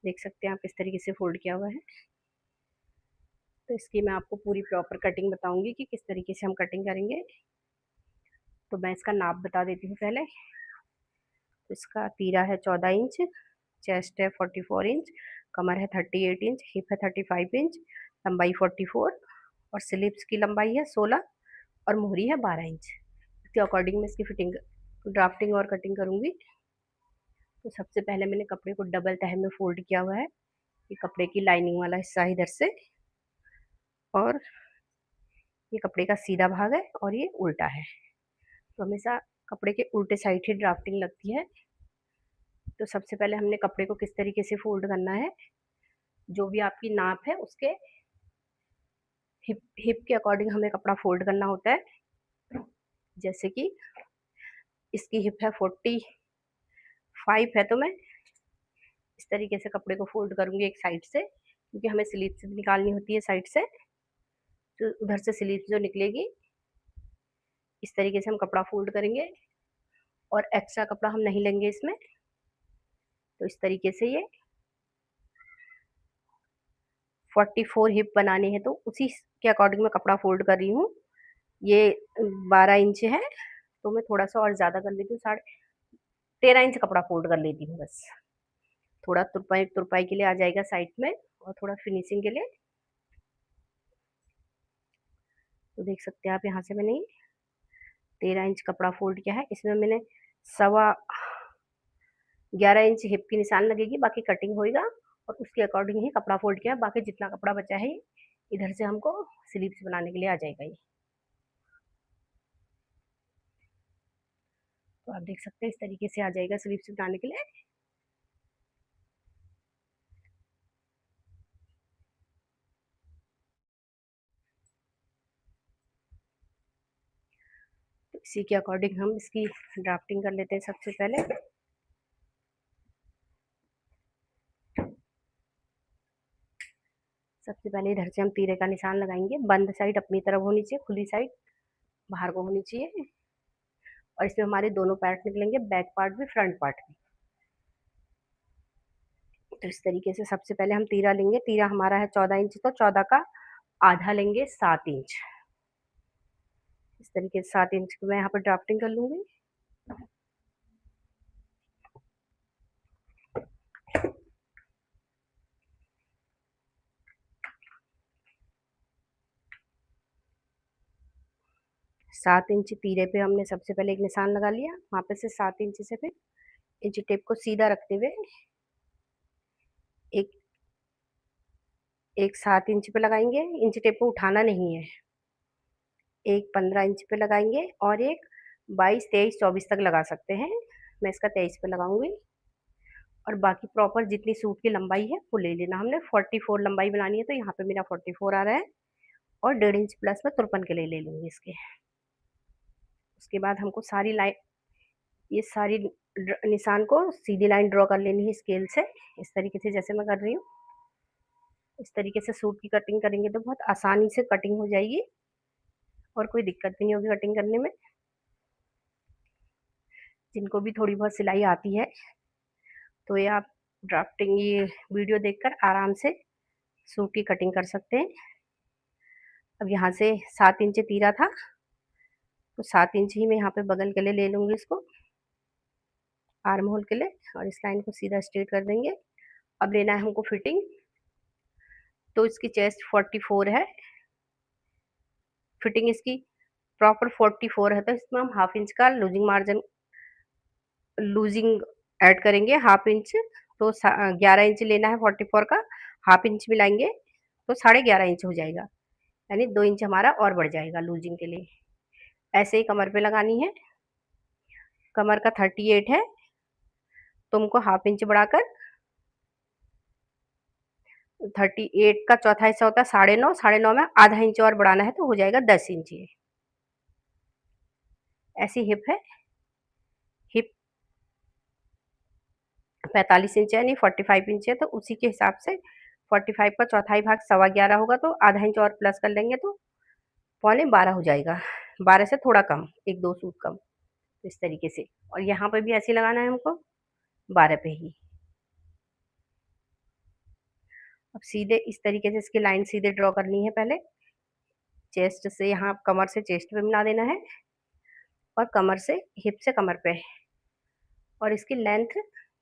देख सकते हैं आप किस तरीके से फोल्ड किया हुआ है। तो इसकी मैं आपको पूरी प्रॉपर कटिंग बताऊंगी कि किस तरीके से हम कटिंग करेंगे। तो मैं इसका नाप बता देती हूँ पहले। तो इसका तीरा है 14 इंच, चेस्ट है 44 इंच, कमर है 38 इंच, हिप है 35 इंच, लंबाई 44 और स्लीव्स की लंबाई है 16 और मोहरी है 12 इंच। इसके अकॉर्डिंग मैं इसकी फिटिंग, ड्राफ्टिंग और कटिंग करूँगी। तो सबसे पहले मैंने कपड़े को डबल तह में फोल्ड किया हुआ है। ये कपड़े की लाइनिंग वाला हिस्सा इधर से, और ये कपड़े का सीधा भाग है और ये उल्टा है। तो हमेशा कपड़े के उल्टे साइड ही ड्राफ्टिंग लगती है। तो सबसे पहले हमने कपड़े को किस तरीके से फोल्ड करना है, जो भी आपकी नाप है उसके हिप के अकॉर्डिंग हमें कपड़ा फोल्ड करना होता है। जैसे कि इसकी हिप है 45 है, तो मैं इस तरीके से कपड़े को फोल्ड करूंगी एक साइड से, क्योंकि हमें स्लीव्स भी निकालनी होती है साइड से। तो उधर से स्लीव्स जो निकलेगी, इस तरीके से हम कपड़ा फोल्ड करेंगे और एक्स्ट्रा कपड़ा हम नहीं लेंगे इसमें। तो इस तरीके से ये 44 हिप बनानी है, तो उसी के अकॉर्डिंग मैं कपड़ा फोल्ड कर रही हूँ। ये 12 इंच है, तो मैं थोड़ा सा और ज़्यादा कर लेती हूँ, 13.5 इंच कपड़ा फोल्ड कर लेती हूँ बस। थोड़ा तुरपाई तुरपाई के लिए आ जाएगा साइड में, और थोड़ा फिनिशिंग के लिए। तो देख सकते हैं आप, यहाँ से मैंने 13 इंच कपड़ा फोल्ड किया है। इसमें मैंने 11.25 इंच हिप की निशान लगेगी, बाकी कटिंग होएगा और उसके अकॉर्डिंग ही कपड़ा फोल्ड किया। बाकी जितना कपड़ा बचा है इधर से हमको स्लीव्स बनाने के लिए आ जाएगा ये। तो आप देख सकते हैं इस तरीके से आ जाएगा स्लीव्स बनाने के लिए। तो इसी के अकॉर्डिंग हम इसकी ड्राफ्टिंग कर लेते हैं सबसे पहले। सबसे पहले इधर से हम तीरे का निशान लगाएंगे। बंद साइड अपनी तरफ होनी चाहिए, खुली साइड बाहर को होनी चाहिए। और इसमें हमारे दोनों पार्ट निकलेंगे, बैक पार्ट भी फ्रंट पार्ट भी। तो इस तरीके से सबसे पहले हम तीरा लेंगे। तीरा हमारा है 14 इंच, तो 14 का आधा लेंगे 7 इंच। इस तरीके से 7 इंच की मैं यहाँ पर ड्राफ्टिंग कर लूंगी। 7 इंच तीरे पे हमने सबसे पहले एक निशान लगा लिया। वहां पे से 7 इंच से फिर इंच टेप को सीधा रखते हुए एक एक 7 इंच पे लगाएंगे। इंच टेप को उठाना नहीं है। एक 15 इंच पे लगाएंगे और एक 22, 23, 24 तक लगा सकते हैं। मैं इसका 23 पे लगाऊंगी। और बाकी प्रॉपर जितनी सूट की लंबाई है वो ले लेना। हमने 44 लंबाई बनानी है, तो यहाँ पे मेरा 44 आ रहा है। और 1.5 इंच प्लस में 53 के लिए ले लूंगी इसके। उसके बाद हमको सारी लाइन, ये सारी निशान को सीधी लाइन ड्रॉ कर लेनी है स्केल से, इस तरीके से जैसे मैं कर रही हूँ। इस तरीके से सूट की कटिंग करेंगे तो बहुत आसानी से कटिंग हो जाएगी और कोई दिक्कत भी नहीं होगी कटिंग करने में। जिनको भी थोड़ी बहुत सिलाई आती है, तो ये आप ड्राफ्टिंग ये वीडियो देखकर आराम से सूट की कटिंग कर सकते हैं। अब यहाँ से 7 इंच तीरा था, तो 7 इंच ही मैं यहाँ पे बगल के लिए ले लूंगी इसको, आर्म होल के लिए। और इस लाइन को सीधा स्ट्रेट कर देंगे। अब लेना है हमको फिटिंग। तो इसकी चेस्ट 44 है, फिटिंग इसकी प्रॉपर 44 है, तो इसमें हम हाफ इंच का लूजिंग मार्जिन, लूजिंग ऐड करेंगे, हाफ इंच। तो 11 इंच लेना है 44 का, हाफ इंच मिलाएंगे तो 11.5 इंच हो जाएगा, यानी 2 इंच हमारा और बढ़ जाएगा लूजिंग के लिए। ऐसे ही कमर पे लगानी है। कमर का 38 है, तो हमको हाफ इंच बढ़ाकर 38 का चौथा हिस्सा होता है 9.5, 9.5 में आधा इंच और बढ़ाना है, तो हो जाएगा 10 इंच। ये ऐसी हिप है। हिप 45 इंच है, यानी 45 इंच है, तो उसी के हिसाब से 45 का चौथाई भाग 11.25 होगा, तो आधा इंच और प्लस कर लेंगे तो 11.25 हो जाएगा। 12 से थोड़ा कम, एक दो सूट कम, इस तरीके से। और यहाँ पे भी ऐसे लगाना है हमको, 12 पे ही। सीधे इस तरीके से इसकी लाइन सीधे ड्रॉ करनी है पहले। चेस्ट से यहाँ कमर से चेस्ट पे मिला देना है, और कमर से हिप से कमर पे, और इसकी लेंथ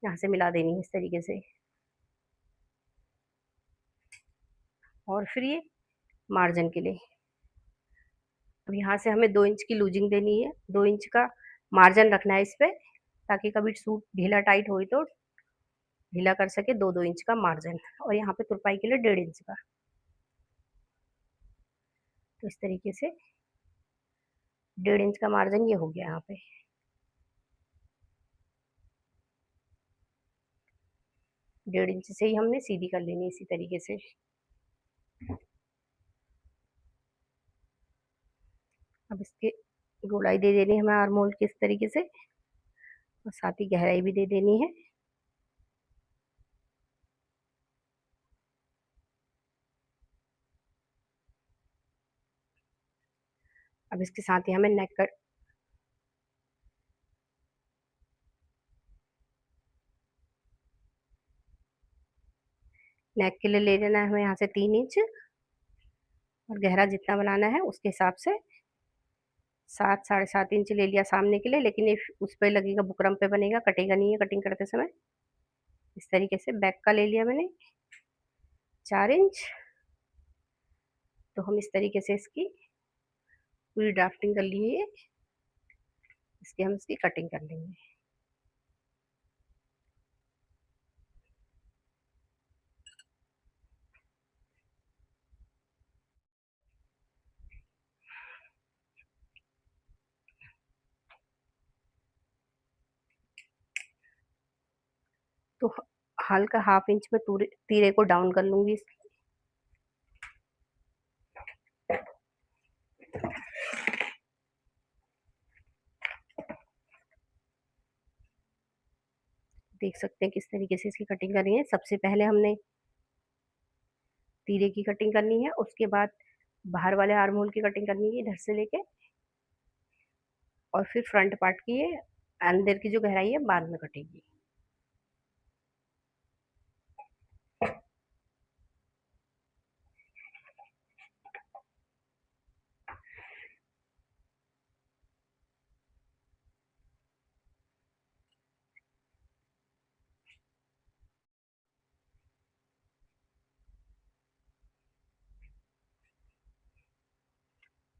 यहाँ से मिला देनी है इस तरीके से। और फिर ये मार्जिन के लिए, अब यहाँ से हमें 2 इंच की लूजिंग देनी है, 2 इंच का मार्जिन रखना है इस पे, ताकि कभी सूट ढीला टाइट हो तो ढीला कर सके। 2-2 इंच का मार्जिन, और यहाँ पे तुरपाई के लिए 1.5 इंच का। तो इस तरीके से 1.5 इंच का मार्जिन ये हो गया यहाँ पे। 1.5 इंच से ही हमने सीधी कर लेनी इसी तरीके से। अब इसके गोलाई दे देनी है हमें आर्म होल की इस तरीके से, और साथ ही गहराई भी दे देनी है। अब इसके साथ ही हमें नेक के लिए ले लेना है हमें यहाँ से 3 इंच, और गहरा जितना बनाना है उसके हिसाब से 7-7.5 इंच ले लिया सामने के लिए, लेकिन ये उस पर लगेगा, बुकरम पे बनेगा, कटेगा नहीं है कटिंग करते समय। इस तरीके से बैक का ले लिया मैंने 4 इंच। तो हम इस तरीके से इसकी पूरी ड्राफ्टिंग कर लिए, इसकी हम इसकी कटिंग कर लेंगे। तो हल्का 1/2 इंच में तीरे को डाउन कर लूंगी इसकी। देख सकते हैं किस तरीके से इसकी कटिंग करनी है। सबसे पहले हमने तीरे की कटिंग करनी है, उसके बाद बाहर वाले आर्म होल की कटिंग करनी है इधर से लेके, और फिर फ्रंट पार्ट की ये अंदर की जो गहराई है बाद में कटेगी।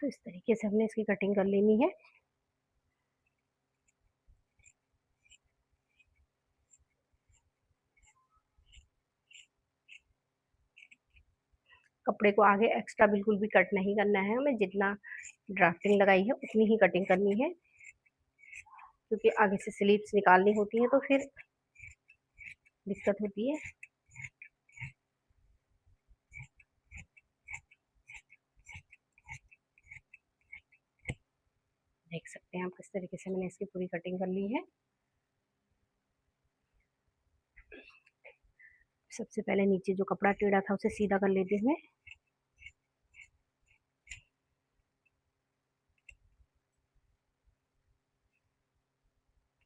तो इस तरीके से हमने इसकी कटिंग कर लेनी है। कपड़े को आगे एक्स्ट्रा बिल्कुल भी कट नहीं करना है हमें, जितना ड्राफ्टिंग लगाई है उतनी ही कटिंग करनी है, क्योंकि आगे से स्लीव्स निकालनी होती है तो फिर दिक्कत होती है। देख सकते हैं आप किस तरीके से मैंने इसकी पूरी कटिंग कर ली है। सबसे पहले नीचे जो कपड़ा टेढ़ा था उसे सीधा कर लेते हैं।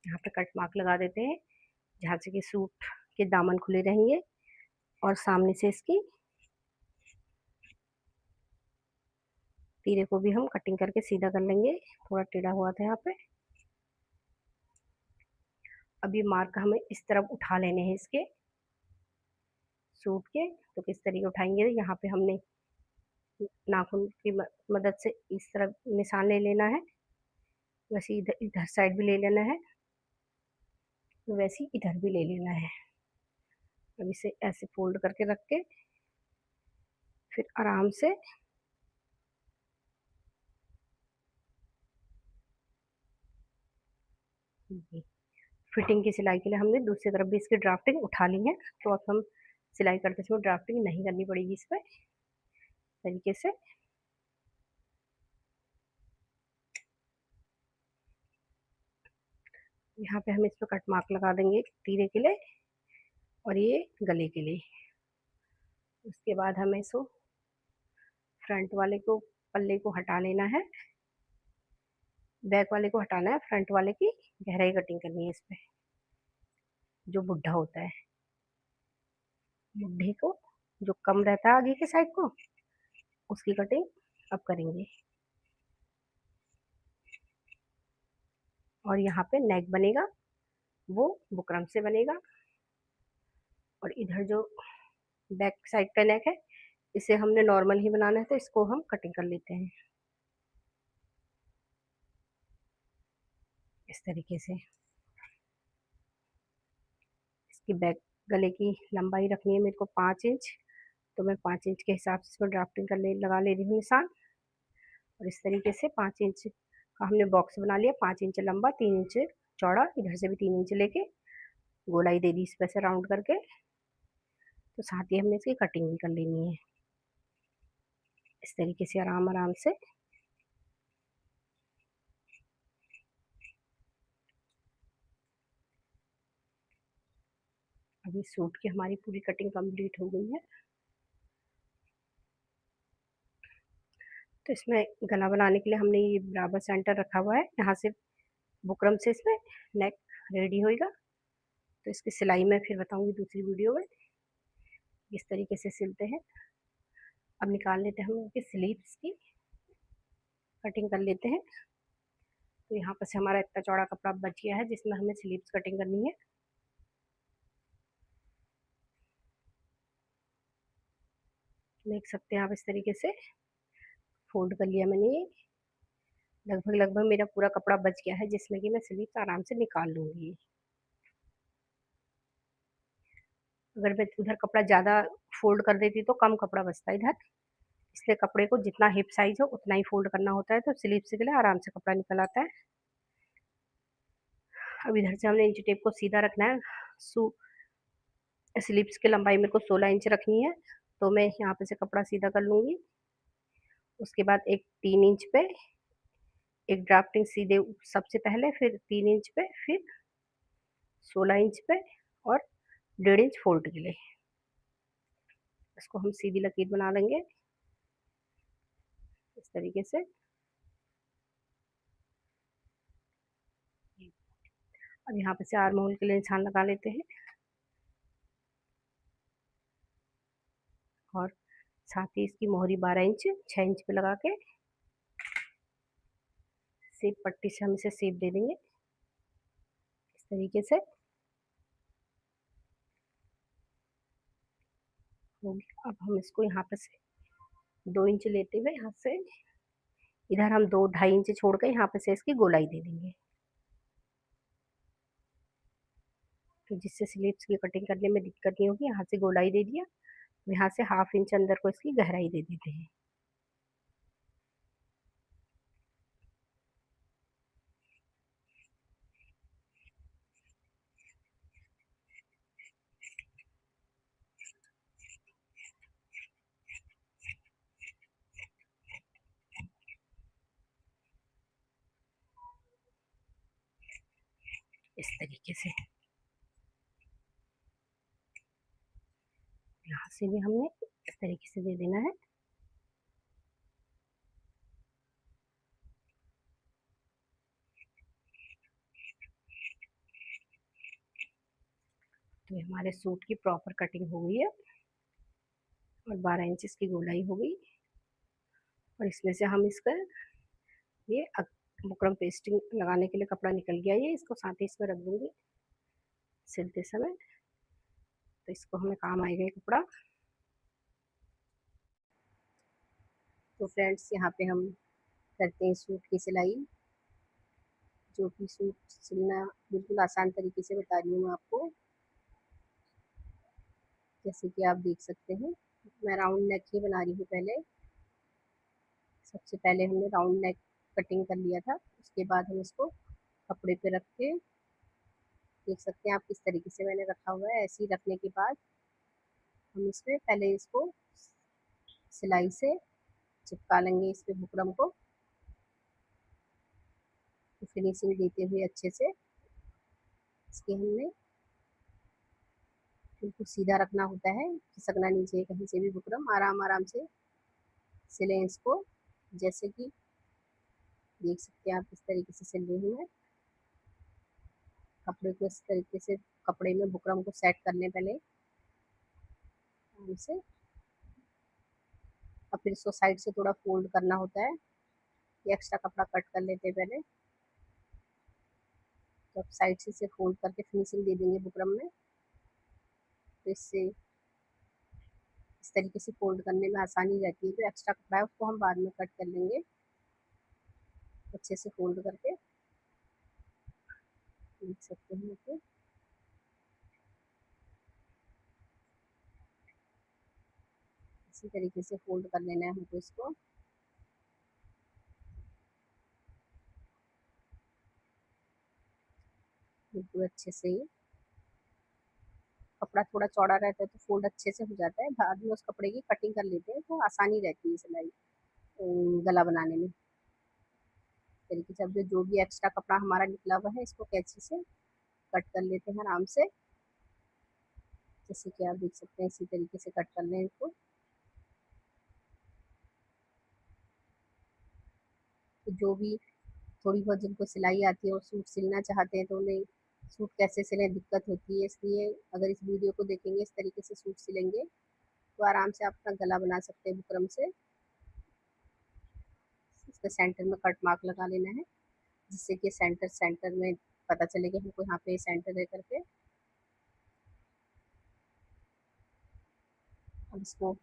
यहाँ पे कट मार्क लगा देते हैं, जहाँ से कि सूट के दामन खुले रहेंगे, और सामने से इसकी तीरे को भी हम कटिंग करके सीधा कर लेंगे, थोड़ा टेढ़ा हुआ था यहाँ पे। अब ये मार्क हमें इस तरफ उठा लेने हैं इसके सूट के। तो किस तरीके उठाएंगे, यहाँ पे हमने नाखून की मदद से इस तरफ निशान ले लेना है, वैसे इधर इधर साइड भी ले लेना है, तो वैसे ही इधर भी ले लेना है। अब इसे ऐसे फोल्ड करके रख के फिर आराम से फिटिंग की सिलाई के लिए हमने दूसरी तरफ भी इसकी ड्राफ्टिंग उठा ली है, तो अब हम सिलाई करते समय ड्राफ्टिंग नहीं करनी पड़ेगी इस पर तरीके से। यहाँ पे हम इस पर कट मार्क लगा देंगे तीरे के लिए, और ये गले के लिए। उसके बाद हमें इसको फ्रंट वाले को पल्ले को हटा लेना है, बैक वाले को हटाना है, फ्रंट वाले की गहराई कटिंग करनी है इस पे, जो बुढ़ा होता है बुढ़े को जो कम रहता है आगे के साइड को, उसकी कटिंग अब करेंगे। और यहाँ पे नेक बनेगा वो बुकरम से बनेगा, और इधर जो बैक साइड का नेक है इसे हमने नॉर्मल ही बनाना है, तो इसको हम कटिंग कर लेते हैं इस तरीके से। इसकी बैक गले की लंबाई रखनी है मेरे को 5 इंच, तो मैं 5 इंच के हिसाब से इसको ड्राफ्टिंग लगा ले रही हूँ निशान। और इस तरीके से 5 इंच का हमने बॉक्स बना लिया, 5 इंच लंबा, 3 इंच चौड़ा, इधर से भी 3 इंच लेके गोलाई दे दी इस पे से राउंड करके। तो साथ ही हमने इसकी कटिंग भी कर लेनी है इस तरीके से आराम आराम से। अभी सूट की हमारी पूरी कटिंग कंप्लीट हो गई है। तो इसमें गला बनाने के लिए हमने ये बराबर सेंटर रखा हुआ है, यहाँ से बुकरम से इसमें नेक रेडी होएगा। तो इसकी सिलाई मैं फिर बताऊंगी दूसरी वीडियो में किस तरीके से सिलते हैं। अब निकाल लेते हैं हम इनकी स्लीव्स की कटिंग कर लेते हैं। तो यहाँ पर से हमारा इतना चौड़ा कपड़ा बच गया है जिसमें हमें स्लीव्स कटिंग करनी है। देख सकते हैं आप इस तरीके से फोल्ड कर लिया मैंने ये। लगभग लगभग मेरा पूरा कपड़ा बच गया है जिसमें कि मैं स्लीव्स आराम से निकाल लूंगी। अगर मैं उधर कपड़ा ज़्यादा फोल्ड कर देती तो कम कपड़ा बचता इधर, इसलिए कपड़े को जितना हिप साइज हो उतना ही फोल्ड करना होता है, तो स्लीव्स के लिए आराम से कपड़ा निकल आता है। अब इधर से हमने इंच टेप को सीधा रखना है। सू स्लीव्स की लंबाई मेरे को 16 इंच रखनी है, तो मैं यहाँ पे से कपड़ा सीधा कर लूंगी। उसके बाद एक 3 इंच पे एक ड्राफ्टिंग सीधे सबसे पहले, फिर 3 इंच पे, फिर 16 इंच पे, और 1.5 इंच फोल्ड के लिए इसको हम सीधी लकीर बना लेंगे इस तरीके से। अब यहाँ पे से आर्म होल के लिए निशान लगा लेते हैं, और साथ ही इसकी मोहरी 12 इंच 6 इंच पे लगा के सेप पट्टी से हम इसे सेप दे देंगे इस तरीके से। होगी। अब हम इसको यहाँ पे से 2 इंच लेते हुए यहाँ से इधर हम 2-2.5 इंच छोड़ के यहाँ पे से इसकी गोलाई दे देंगे, तो जिससे स्लीव्स की कटिंग करने में दिक्कत नहीं होगी। यहाँ से गोलाई दे दिया, यहाँ से 1/2 इंच अंदर को इसकी गहराई दे देते हैं। इस तरीके से यहाँ से भी हमने इस तरीके से दे देना है। तो हमारे सूट की प्रॉपर कटिंग हो गई है, और 12 इंच इसकी गोलाई हो गई। और इसमें से हम इसका ये बुकरम पेस्टिंग लगाने के लिए कपड़ा निकल गया, ये इसको साथ ही इसमें रख दूंगी सिलते समय, तो इसको हमें काम आएगा ये कपड़ा। तो फ्रेंड्स यहाँ पे हम करते हैं सूट की सिलाई, जो कि सूट सिलना बिल्कुल आसान तरीके से बता रही हूँ मैं आपको। जैसे कि आप देख सकते हैं मैं राउंड नेक ही बना रही हूँ पहले। सबसे पहले हमने राउंड नेक कटिंग कर लिया था, उसके बाद हम इसको कपड़े पे रख के देख सकते हैं आप किस तरीके से मैंने रखा हुआ है। ऐसे ही रखने के बाद हम इसमें पहले इसको सिलाई से चिपका लेंगे इस पे बुकरम को, तो फिनिशिंग देते हुए अच्छे से इसके हमने बिल्कुल सीधा रखना होता है, खिसकना नहीं चाहिए कहीं से भी बुकरम। आराम आराम से सिलें इसको, जैसे कि देख सकते हैं आप किस तरीके से सिल रही हूँ मैं। कपड़े को इस तरीके से कपड़े में बुकरम को सेट करने पहले आराम से। अब फिर इसको साइड से थोड़ा फोल्ड करना होता है। ये एक्स्ट्रा कपड़ा कट कर लेते हैं पहले। तो अब साइड से इसे फोल्ड करके फिनिशिंग दे देंगे बुकरम में। तो इससे इस तरीके से फोल्ड करने में आसानी रहती है। जो एक्स्ट्रा कपड़ा है उसको हम बाद में कट कर लेंगे अच्छे से फोल्ड करके। देख सकते हैं आप, इसी तरीके से फोल्ड कर लेना है हमको इसको। बिल्कुल अच्छे से ही। कपड़ा थोड़ा चौड़ा रहता है तो फोल्ड अच्छे से हो जाता है, बाद में उस कपड़े की कटिंग कर लेते हैं तो आसानी रहती है सिलाई गला बनाने में। इस तरीके से अब जो भी एक्स्ट्रा कपड़ा हमारा निकला हुआ है इसको कैंची से कट कर लेते हैं आराम से। जैसे कि आप देख सकते हैं इसी तरीके से कट कर लें इसको। तो जो भी थोड़ी बहुत जिनको सिलाई आती है और सूट सिलना चाहते हैं तो उन्हें सूट कैसे सिलें दिक्कत होती है, इसलिए अगर इस वीडियो को देखेंगे इस तरीके से सूट सिलेंगे तो आराम से आप अपना गला बना सकते हैं बुकरम से। इसके सेंटर में कट मार्क लगा लेना है जिससे कि सेंटर सेंटर में पता चले कि हमको यहाँ पे सेंटर है करके। अब इसको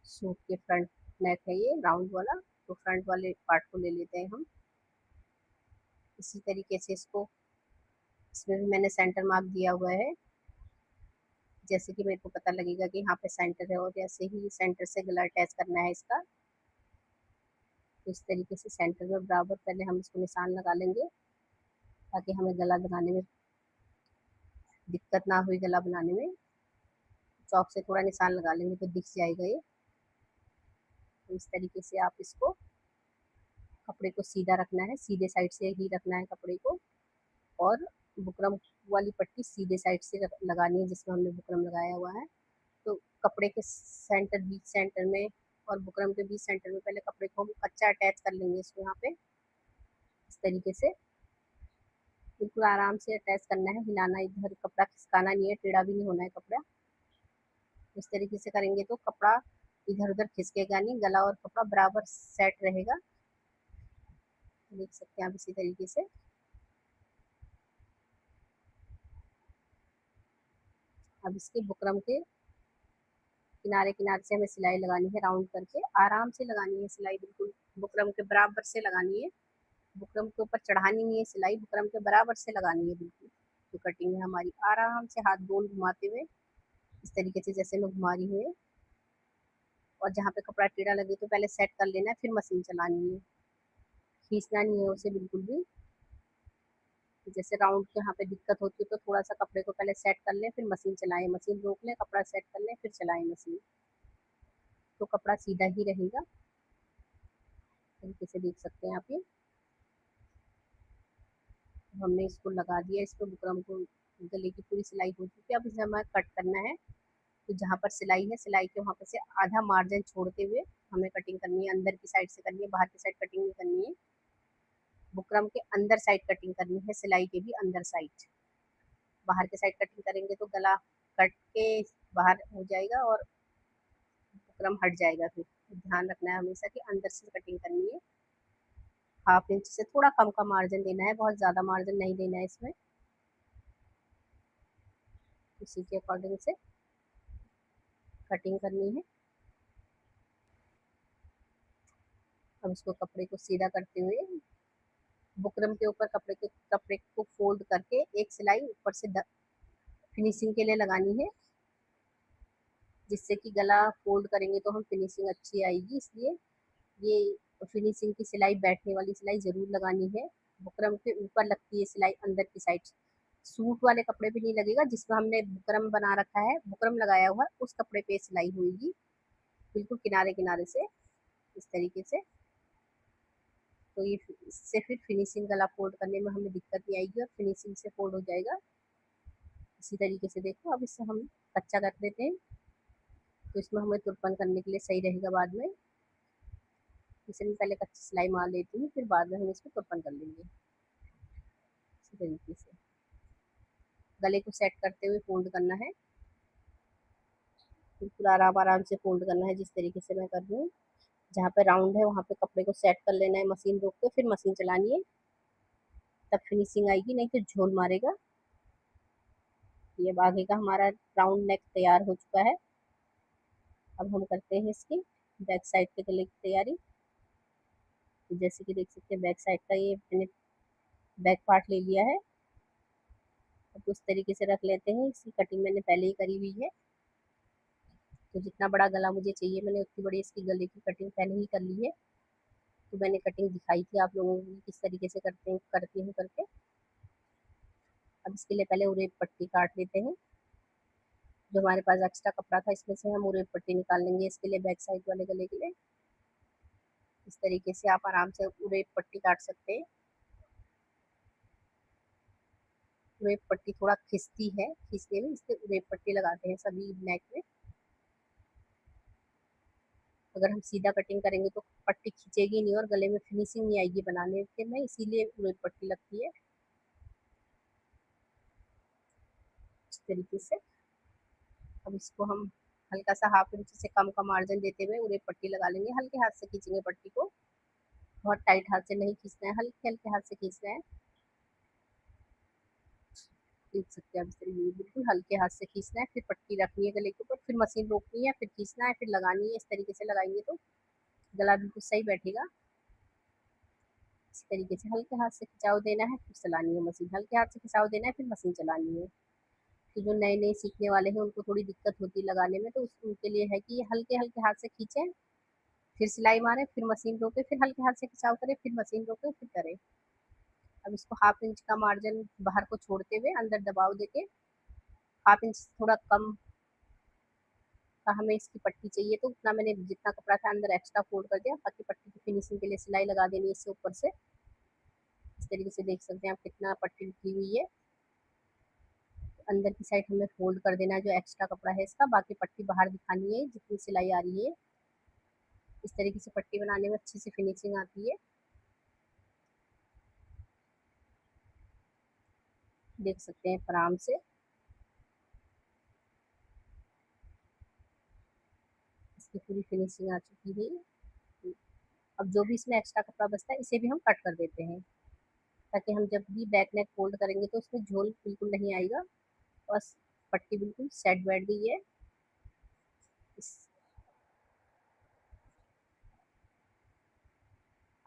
सूट के फ्रंट नेक है ये राउंड वाला, तो फ्रंट वाले पार्ट को ले लेते हैं हम। इसी तरीके से इसको, इसमें भी मैंने सेंटर मार्क दिया हुआ है जैसे कि मेरे को पता लगेगा कि यहाँ पे सेंटर है, और जैसे ही सेंटर से गला अटैच करना है इसका। तो इस तरीके से सेंटर में बराबर पहले हम इसको निशान लगा लेंगे ताकि हमें गला बनाने में दिक्कत ना हुई। गला बनाने में चौक से थोड़ा निशान लगा लेंगे तो दिख जाएगा ये। तो इस तरीके से आप इसको कपड़े को सीधा रखना है, सीधे साइड से ही रखना है कपड़े को, और बुकरम वाली पट्टी सीधे साइड से लगानी है जिसमें हमने बुकरम लगाया हुआ है। तो कपड़े के सेंटर, बीच सेंटर में और बुकरम के बीच सेंटर में पहले कपड़े को हम कच्चा अटैच कर लेंगे इसको यहाँ पे। इस तरीके से बिल्कुल आराम से अटैच करना है, हिलाना, इधर कपड़ा खिसकाना नहीं है, टेढ़ा भी नहीं होना है कपड़ा। इस तरीके से करेंगे तो कपड़ा इधर उधर खिसकेगा नहीं, गला और कपड़ा बराबर सेट रहेगा। देख सकते हैं आप इसी तरीके से। अब इसके बुकरम के किनारे किनारे से हमें सिलाई लगानी है, राउंड करके आराम से लगानी है सिलाई, बिल्कुल बुकरम के बराबर से लगानी है। बुकरम के ऊपर चढ़ानी नहीं है सिलाई, बुकरम के बराबर से लगानी है बिल्कुल। जो कटिंग है हमारी आराम से हाथ गोल घुमाते हुए इस तरीके से जैसे मैं घुमा रही हूँ। और जहाँ पे कपड़ा टेढ़ा लगे तो पहले सेट कर लेना है, फिर मशीन चलानी है, खींचना नहीं है उसे बिल्कुल भी। जैसे राउंड के यहाँ पे दिक्कत होती है तो थोड़ा सा कपड़े को पहले सेट कर लें फिर मशीन चलाएं, मशीन रोक लें, कपड़ा सेट कर लें, फिर चलाएं मशीन, तो कपड़ा सीधा ही रहेगा। तरीके से देख सकते हैं आप ये। हमने इसको लगा दिया, इसको बुकरम को, गले की पूरी सिलाई हो चुकी है। अब इसे हमें कट करना है। तो जहाँ पर सिलाई है, सिलाई के वहाँ पर से आधा मार्जिन छोड़ते हुए हमें कटिंग करनी है, अंदर की साइड से करनी है, बाहर की साइड कटिंग नहीं करनी है। बुकरम के अंदर साइड कटिंग करनी है, सिलाई के भी अंदर साइड। बाहर के साइड कटिंग करेंगे तो गला कट के बाहर हो जाएगा और बुकरम हट जाएगा। फिर ध्यान रखना है हमेशा कि अंदर से कटिंग करनी है। 1/2 इंच से थोड़ा कम का मार्जिन देना है, बहुत ज़्यादा मार्जिन नहीं देना है इसमें। उसी के अकॉर्डिंग से कटिंग करनी है। अब इसको कपड़े को सीधा करते हुए बुकरम के ऊपर कपड़े को फोल्ड करके एक सिलाई ऊपर से फिनिशिंग के लिए लगानी है, जिससे कि गला फोल्ड करेंगे तो हम फिनिशिंग अच्छी आएगी। इसलिए ये फिनिशिंग की सिलाई, बैठने वाली सिलाई जरूर लगानी है। बुकरम के ऊपर लगती है सिलाई अंदर की साइड। सूट वाले कपड़े पे नहीं लगेगा, जिसमें हमने बुकरम बना रखा है, बुकरम लगाया हुआ है, उस कपड़े पे सिलाई होगी बिल्कुल किनारे किनारे से इस तरीके से। तो ये इससे फिर फिनिशिंग गला फोल्ड करने में हमें दिक्कत नहीं आएगी और फिनिशिंग से फोल्ड हो जाएगा। इसी तरीके से देखो, अब इससे हम कच्चा कर देते हैं तो इसमें हमें तुरपन करने के लिए सही रहेगा बाद में। इसे मैं पहले कच्ची सिलाई मार लेती हूँ, फिर बाद में हम इसको तुरपन कर लेंगे। इसी तरीके से गले को सेट करते हुए फोल्ड करना है। बिल्कुल आराम आराम से फोल्ड करना है जिस तरीके से मैं कर रही हूँ। जहाँ पे राउंड है वहाँ पे कपड़े को सेट कर लेना है, मशीन रोक के फिर मशीन चलानी है, तब फिनिशिंग आएगी, नहीं तो झोल मारेगा। ये अब आगे का हमारा राउंड नेक तैयार हो चुका है। अब हम करते हैं इसकी बैक साइड के गले की तैयारी। तो जैसे कि देख सकते हैं बैक साइड का ये मैंने बैक पार्ट ले लिया है। अब उस तरीके से रख लेते हैं, इसकी कटिंग मैंने पहले ही करी हुई है। तो जितना बड़ा गला मुझे चाहिए मैंने उतनी बड़ी इसकी गले की कटिंग पहले ही कर ली है। तो मैंने कटिंग दिखाई थी आप लोगों को किस तरीके से करती हूँ करके। अब इसके लिए पहले उरेप पट्टी काट लेते हैं। जो हमारे पास एक्स्ट्रा कपड़ा था इसमें से हम उरेप पट्टी निकाल लेंगे इसके लिए, बैक साइड वाले गले के लिए। इस तरीके से आप आराम से उरेप पट्टी काट सकते हैं। उरेप पट्टी थोड़ा खिंचती है, खींचने में इसलिए उरेप पट्टी लगाते हैं सभी नेक में। अगर हम सीधा कटिंग करेंगे तो पट्टी खींचेगी नहीं और गले में फिनिशिंग नहीं आएगी बनाने के में, इसीलिए उरेप पट्टी लगती है। इस तरीके से अब इसको हम हल्का सा हाफ इंच से कम का मार्जिन देते हुए उरेप पट्टी लगा लेंगे। हल्के हाथ से खींचेंगे पट्टी को, बहुत टाइट हाथ से नहीं खींचना है, हल्के हल्के हाथ से खींचना है। देख सकते हैं आप इस तरीके बिल्कुल हल्के हाथ से खींचना है, फिर पट्टी रखनी है गले के ऊपर, फिर मशीन रोकनी है, फिर खींचना है, फिर लगानी है। इस तरीके से लगाएंगे तो गला बिल्कुल सही बैठेगा। इस तरीके से हल्के हाथ से खिंचाव देना है, फिर चलानी है मशीन, हल्के हाथ से खिंचाव देना है, फिर मशीन चलानी है। तो जो नए नए सीखने वाले हैं उनको थोड़ी दिक्कत होती है लगाने में, तो उनके लिए है कि ये हल्के हल्के हाथ से खींचें, फिर सिलाई मारे, फिर मशीन रोके, फिर हल्के हाथ से खिंचाव करें, फिर मशीन रोके, फिर करें। अब इसको हाफ इंच का मार्जिन बाहर को छोड़ते हुए अंदर दबाव देके हाफ इंच थोड़ा कम का हमें इसकी पट्टी चाहिए, तो उतना मैंने जितना कपड़ा था अंदर एक्स्ट्रा फोल्ड कर दिया, बाकी पट्टी की फिनिशिंग के लिए सिलाई लगा देनी है इससे ऊपर से। इस तरीके से देख सकते हैं आप कितना पट्टी की हुई है। अंदर की साइड हमें फोल्ड कर देना है जो एक्स्ट्रा कपड़ा है इसका, बाकी पट्टी बाहर दिखानी है जितनी सिलाई आ रही है। इस तरीके से पट्टी बनाने में अच्छी सी फिनिशिंग आती है। देख सकते हैं आराम से इसकी पूरी फिनिशिंग आ चुकी है। अब जो भी इसमें एक्स्ट्रा कपड़ा बचता है इसे भी हम कट कर देते हैं, ताकि हम जब भी बैक नेक फोल्ड करेंगे तो उसमें झोल बिल्कुल नहीं आएगा। बस पट्टी बिल्कुल सेट बैठ गई है। इस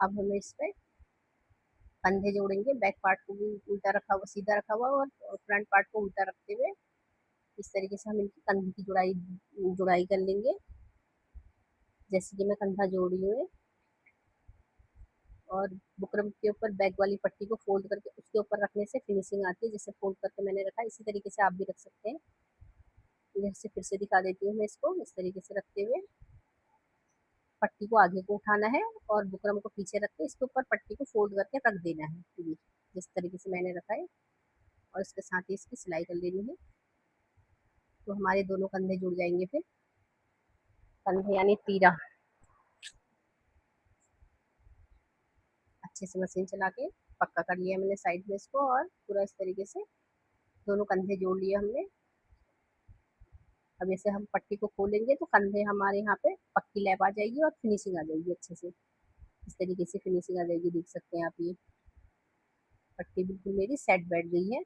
अब हमें इस पे कंधे जोड़ेंगे, बैक पार्ट को भी उल्टा रखा हुआ सीधा रखा हुआ और फ्रंट पार्ट को उल्टा रखते हुए इस तरीके से हम इनकी कंधे की जुड़ाई जुड़ाई कर लेंगे। जैसे कि मैं कंधा जोड़ रही हूँ और बुकरम के ऊपर बैक वाली पट्टी को फोल्ड करके उसके ऊपर रखने से फिनिशिंग आती है। जैसे फोल्ड करके मैंने रखा इसी तरीके से आप भी रख सकते हैं। जैसे फिर से दिखा देती हूँ मैं इसको, इस तरीके से रखते हुए पट्टी को आगे को उठाना है और बुकरम को पीछे रख के इसके ऊपर पट्टी को फोल्ड करके रख देना है, ये जिस तरीके से मैंने रखा है। और इसके साथ ही इसकी सिलाई कर लेनी है, तो हमारे दोनों कंधे जुड़ जाएंगे। फिर कंधे यानी तीरा अच्छे से मशीन चला के पक्का कर लिया मैंने साइड में इसको, और पूरा इस तरीके से दोनों कंधे जोड़ लिए हमने। अब जैसे हम पट्टी को खोलेंगे तो कंधे हमारे यहाँ पे पक्की लैप आ जाएगी और फिनिशिंग आ जाएगी अच्छे से। इस तरीके से फिनिशिंग आ जाएगी, देख सकते हैं आप ये पट्टी बिल्कुल मेरी सेट बैठ गई है,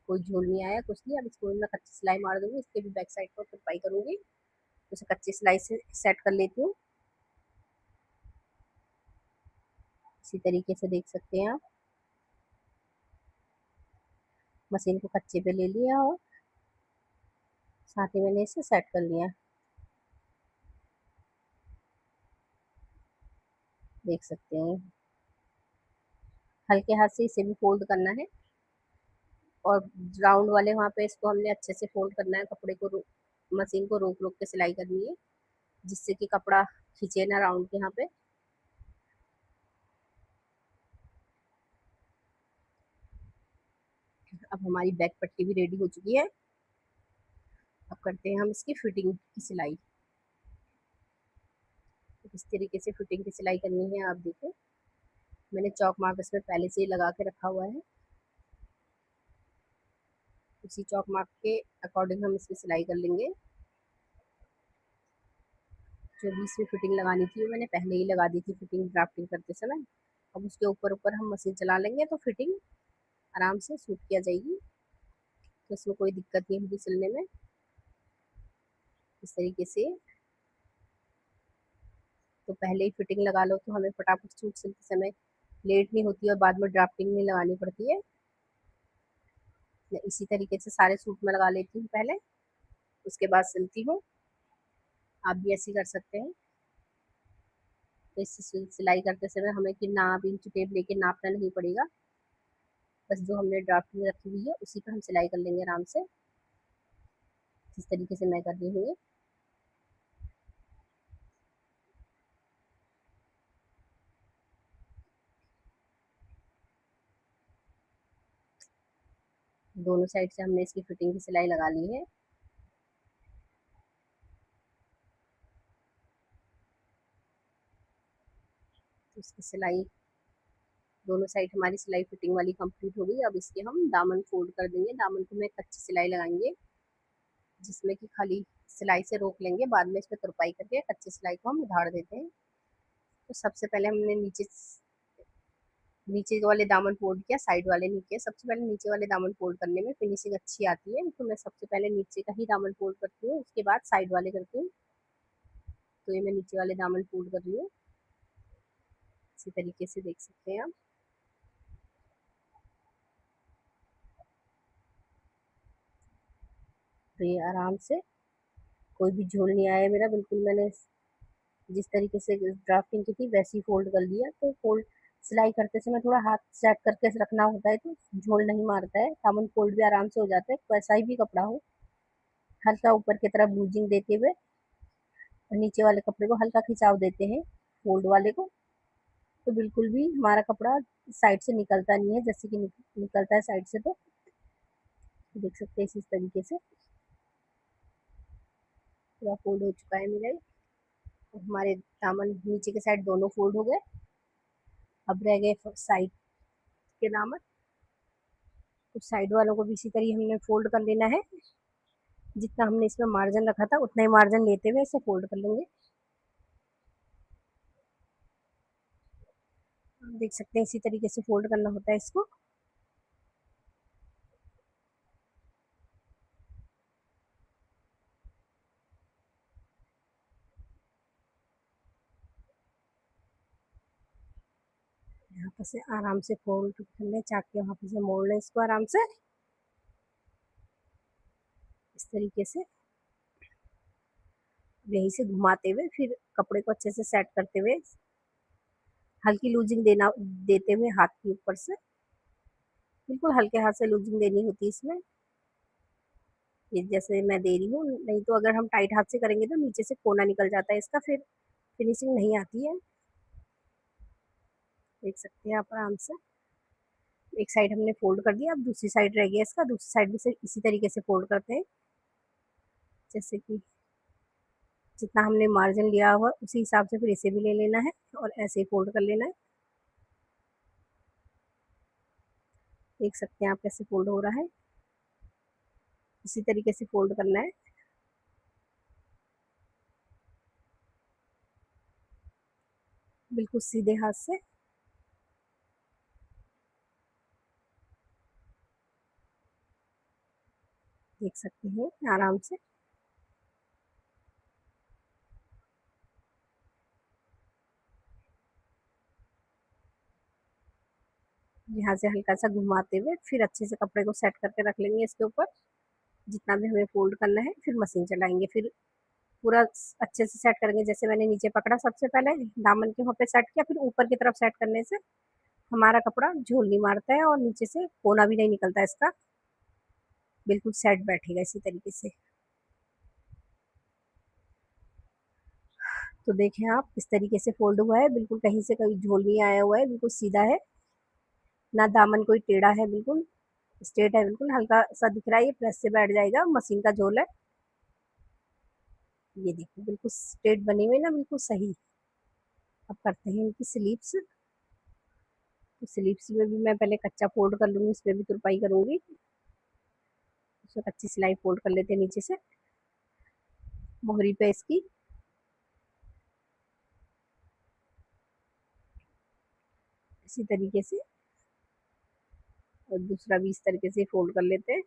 कोई झोल नहीं आया कुछ नहीं। अब इसको मैं कच्ची सिलाई मार दूंगी, इसके भी बैक साइड पर तुरपाई करूंगी। उसे कच्ची सिलाई से सेट कर लेती हूँ। इसी तरीके से देख सकते हैं आप मशीन को कच्चे पे ले लिया और साथ ही मैंने इसे सेट कर लिया, देख सकते हैं। हल्के हाथ से इसे भी फोल्ड करना है और राउंड वाले वहाँ पे इसको हमने अच्छे से फोल्ड करना है, कपड़े को मशीन को रोक रोक के सिलाई करनी है जिससे कि कपड़ा खींचे ना राउंड के यहाँ पे। अब हमारी बैक पट्टी भी रेडी हो चुकी है। अब करते हैं हम इसकी फिटिंग की सिलाई। तो किस तरीके से फिटिंग की सिलाई करनी है आप देखो, मैंने चौक मार्क इसमें पहले से ही लगा के रखा हुआ है। उसी चौक मार्क के अकॉर्डिंग हम इसमें सिलाई कर लेंगे। जो भी इसमें फिटिंग लगानी थी वो मैंने पहले ही लगा दी थी फिटिंग ड्राफ्टिंग करते समय। अब उसके ऊपर ऊपर हम मशीन चला लेंगे तो फिटिंग आराम से सूट किया जाएगी, तो इसमें कोई दिक्कत नहीं होगी सिलने में। इस तरीके से तो पहले ही फिटिंग लगा लो तो हमें फटाफट सूट सिलते समय लेट नहीं होती और बाद में ड्राफ्टिंग नहीं लगानी पड़ती है। मैं इसी तरीके से सारे सूट में लगा लेती हूँ पहले, उसके बाद सिलती हूँ। आप भी ऐसे कर सकते हैं। तो इससे सिलाई करते समय हमें कि नाप इंच टेप लेके नापना नहीं पड़ेगा, बस जो हमने ड्राफ्ट में रखी हुई है उसी पर हम सिलाई कर लेंगे आराम से, जिस तरीके से मैं कर रही हूँ। दोनों साइड से हमने इसकी फिटिंग की सिलाई लगा ली है। तो इसकी सिलाई दोनों साइड हमारी सिलाई फिटिंग वाली कंप्लीट हो गई। अब इसके हम दामन फोल्ड कर देंगे। दामन को मैं कच्ची सिलाई लगाएंगे, जिसमें कि खाली सिलाई से रोक लेंगे, बाद में इसमें तुरपाई करके कच्ची सिलाई को हम उधार देते हैं। तो सबसे पहले हमने नीचे नीचे वाले दामन फोल्ड किया, साइड वाले नहीं किया। सबसे पहले नीचे वाले दामन फोल्ड करने में फिनिशिंग अच्छी आती है, तो मैं सबसे पहले नीचे का ही दामन फोल्ड करती हूँ, उसके बाद साइड वाले करती हूँ। तो ये मैं नीचे वाले दामन फोल्ड कर रही हूँ, इसी तरीके से देख सकते हैं आप। तो ये आराम से कोई भी झोल नहीं आया मेरा, बिल्कुल मैंने जिस तरीके से ड्राफ्टिंग की थी वैसे ही फोल्ड कर लिया। तो फोल्ड सिलाई करते समय थोड़ा हाथ सेट करके रखना होता है, तो झोल नहीं मारता है, दामन फोल्ड भी आराम से हो जाता है, कैसा ही भी कपड़ा हो। हल्का ऊपर की तरफ लूजिंग देते हुए और नीचे वाले कपड़े को हल्का खिंचाव देते हैं फोल्ड वाले को, तो बिल्कुल भी हमारा कपड़ा साइड से निकलता नहीं है, जैसे कि निकलता है साइड से। तो देख सकते हैं इस तरीके से पूरा फोल्ड हो चुका है मेरा। तो हमारे दामन नीचे के साइड दोनों फोल्ड हो गए। अब रह गए साइड के दामन, कुछ साइड वालों को भी इसी तरीके हमने फोल्ड कर लेना है। जितना हमने इसमें मार्जिन रखा था उतना ही मार्जिन लेते हुए इसे फोल्ड कर लेंगे। देख सकते हैं इसी तरीके से फोल्ड करना होता है इसको। यहाँ पर से आराम से फोल्ड कर ले, चाक के वहां पर से मोड़ ले इसको आराम से, इस तरीके से यहीं से घुमाते हुए फिर कपड़े को अच्छे से सेट करते हुए हल्की लूजिंग देते हुए हाथ के ऊपर से, बिल्कुल हल्के हाथ से लूजिंग देनी होती है इसमें। ये जैसे मैं दे रही हूँ, नहीं तो अगर हम टाइट हाथ से करेंगे तो नीचे से कोना निकल जाता है इसका, फिर फिनिशिंग नहीं आती है। देख सकते हैं आप आराम से। एक साइड हमने फोल्ड कर दिया, अब दूसरी साइड रह गया इसका, दूसरी साइड भी से इसी तरीके से फोल्ड करते हैं। जैसे कि जितना हमने मार्जिन लिया हुआ उसी हिसाब से फिर इसे भी ले लेना है और ऐसे ही फोल्ड कर लेना है। देख सकते हैं आप कैसे फोल्ड हो रहा है, इसी तरीके से फोल्ड करना है, बिल्कुल सीधे हाथ से। देख सकते हैं आराम से। यहाँ से हल्का सा घुमाते हुए फिर अच्छे से कपड़े को सेट करके रख लेंगे इसके ऊपर, जितना भी हमें फोल्ड करना है। फिर मशीन चलाएंगे, फिर पूरा अच्छे से सेट करेंगे। जैसे मैंने नीचे पकड़ा सबसे पहले दामन के वहाँ पे सेट किया, फिर ऊपर की तरफ सेट करने से हमारा कपड़ा झोल नहीं मारता है और नीचे से कोना भी नहीं निकलता इसका, बिल्कुल सेट बैठेगा इसी तरीके से। तो देखें आप किस तरीके से फोल्ड हुआ है, बिल्कुल कहीं से कहीं झोल नहीं आया हुआ है, बिल्कुल सीधा है, ना दामन कोई टेढ़ा है, बिल्कुल स्ट्रेट है, बिल्कुल हल्का सा दिख रहा है, ये प्रेस से बैठ जाएगा, मशीन का झोल है। ये देखो बिल्कुल स्ट्रेट बनी हुई ना, बिल्कुल सही। अब करते हैं इनकी स्लीव्स। तो स्लीव्स में भी मैं पहले कच्चा फोल्ड कर लूंगी, इसमें भी तुरपाई करूंगी। उसमें कच्ची सिलाई फोल्ड कर लेते हैं नीचे से मोहरी पे इसकी। इसी तरीके से, और दूसरा भी इस तरीके से फोल्ड कर लेते हैं।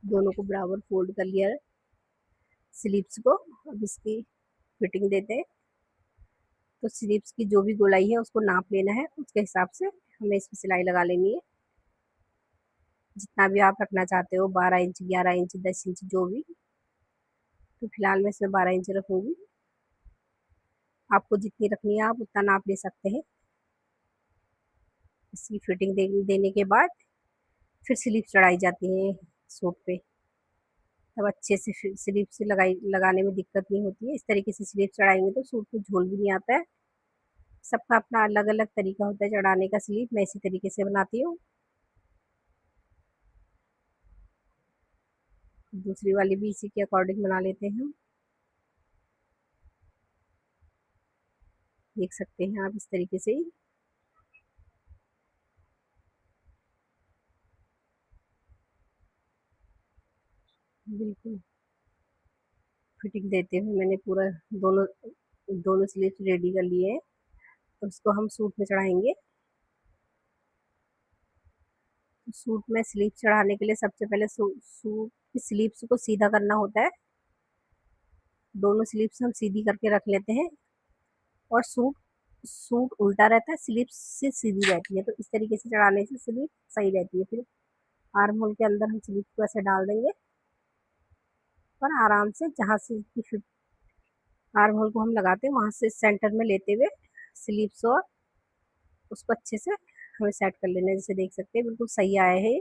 दोनों को बराबर फोल्ड कर लिया स्लीव्स को। अब इसकी फिटिंग देते हैं। तो स्लीव्स की जो भी गोलाई है उसको नाप लेना है, उसके हिसाब से हमें इसमें सिलाई लगा लेनी है। जितना भी आप रखना चाहते हो, 12 इंच, 11 इंच, 10 इंच, जो भी। तो फिलहाल मैं इसमें 12 इंच रखूंगी। आपको जितनी रखनी है आप उतना नाप ले सकते हैं। इसकी फिटिंग देने के बाद फिर स्लीव चढ़ाई जाती है सूट पे। तब अच्छे से स्लीव से लगाने में दिक्कत नहीं होती है। इस तरीके से स्लीव चढ़ाएंगे तो सूट में झोल भी नहीं आता है। सबका अपना अलग अलग तरीका होता है चढ़ाने का स्लीव। मैं इसी तरीके से बनाती हूँ। दूसरी वाली भी इसी के अकॉर्डिंग बना लेते हैं। देख सकते हैं आप इस तरीके से ही। बिल्कुल फिटिंग देते हुए मैंने पूरा दोनों दोनों स्लीव रेडी कर लिए हैं। तो उसको हम सूट में चढ़ाएंगे। तो सूट में स्लीव चढ़ाने के लिए सबसे पहले सूट की स्लीव्स को सीधा करना होता है। दोनों स्लीव्स हम सीधी करके रख लेते हैं। और सूट सूट उल्टा रहता है, स्लीव्स से सीधी रहती है। तो इस तरीके से चढ़ाने से स्लीव सही रहती है। फिर आर्म होल के अंदर हम स्लीव को ऐसे डाल देंगे और आराम से जहाँ से इसकी फिट आर्म होल को हम लगाते हैं वहां से सेंटर में लेते हुए स्लीव्स और उसको अच्छे से हमें सेट कर लेना है। जैसे देख सकते हैं बिल्कुल सही आया है।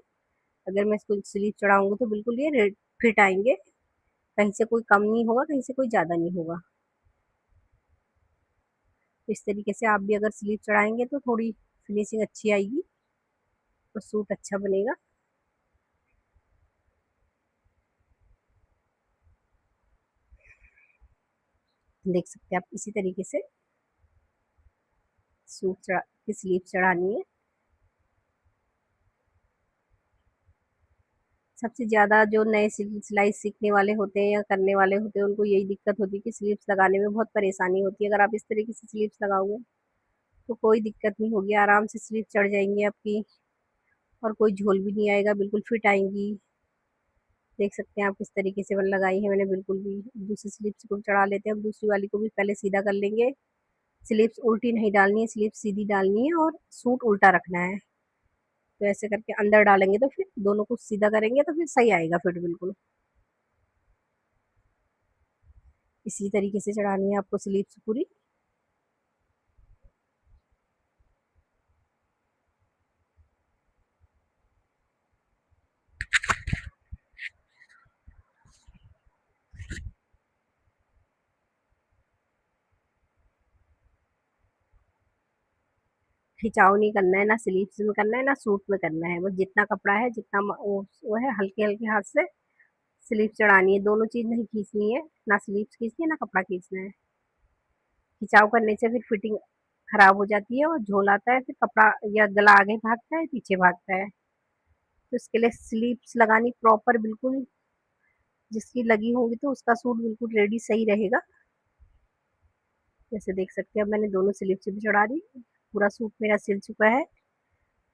अगर मैं इसको स्लीव चढ़ाऊंगी तो बिल्कुल ये फिट आएंगे। कहीं से कोई कम नहीं होगा, कहीं से कोई ज़्यादा नहीं होगा। तो इस तरीके से आप भी अगर स्लीव चढ़ाएंगे तो थोड़ी फिनिशिंग अच्छी आएगी और सूट अच्छा बनेगा। देख सकते हैं आप इसी तरीके से सूट की स्लीव चढ़ानी है। सबसे ज़्यादा जो नए सिलाई सीखने वाले होते हैं या करने वाले होते हैं उनको यही दिक्कत होती है कि स्लीव्स लगाने में बहुत परेशानी होती है। अगर आप इस तरीके से स्लीव्स लगाओगे तो कोई दिक्कत नहीं होगी, आराम से स्लीव चढ़ जाएंगी आपकी और कोई झोल भी नहीं आएगा, बिल्कुल फिट आएंगी। देख सकते हैं आप किस तरीके से लगाई है मैंने बिल्कुल भी। दूसरी स्लीव्स को चढ़ा लेते हैं। अब दूसरी वाली को भी पहले सीधा कर लेंगे। स्लीव्स उल्टी नहीं डालनी है, स्लीव्स सीधी डालनी है और सूट उल्टा रखना है। तो ऐसे करके अंदर डालेंगे तो फिर दोनों को सीधा करेंगे तो फिर सही आएगा फिट बिल्कुल। इसी तरीके से चढ़ानी है आपको स्लीव्स पूरी। खिंचाव नहीं करना है, ना स्लीव्स में करना है ना सूट में करना है। वो जितना कपड़ा है जितना वो है हल्के हल्के हाथ से स्लीव चढ़ानी है। दोनों चीज नहीं खींचनी है, ना स्लीव्स खींचनी है ना कपड़ा खींचना है। खिंचाव करने से फिर फिटिंग खराब हो जाती है और झोल आता है, फिर कपड़ा या गला आगे भागता है पीछे भागता है। तो इसके लिए स्लीव्स लगानी प्रॉपर बिल्कुल, जिसकी लगी होंगी तो उसका सूट बिल्कुल रेडी सही रहेगा। जैसे देख सकते हैं अब मैंने दोनों स्लीव्स भी चढ़ा दी। पूरा सूट मेरा सिल चुका है।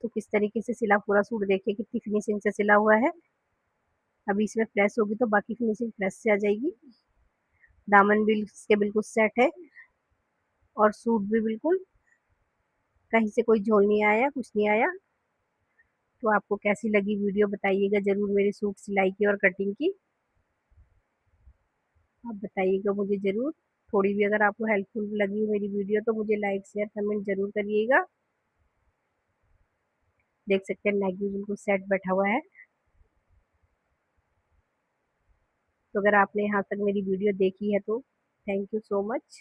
तो किस तरीके से सिला पूरा सूट, देखिए कितनी फिनिशिंग से सिला हुआ है। अभी इसमें प्रेस होगी तो बाकी फिनिशिंग प्रेस से आ जाएगी। दामन भी इसके बिल्कुल सेट है और सूट भी बिल्कुल कहीं से कोई झोल नहीं आया, कुछ नहीं आया। तो आपको कैसी लगी वीडियो बताइएगा जरूर मेरी सूट सिलाई की और कटिंग की। आप बताइएगा मुझे जरूर। थोड़ी भी अगर आपको हेल्पफुल लगी हो मेरी वीडियो तो मुझे लाइक शेयर कमेंट जरूर करिएगा। देख सकते हैं नेक भी बिल्कुल सेट बैठा हुआ है। तो अगर आपने यहाँ तक मेरी वीडियो देखी है तो थैंक यू सो मच।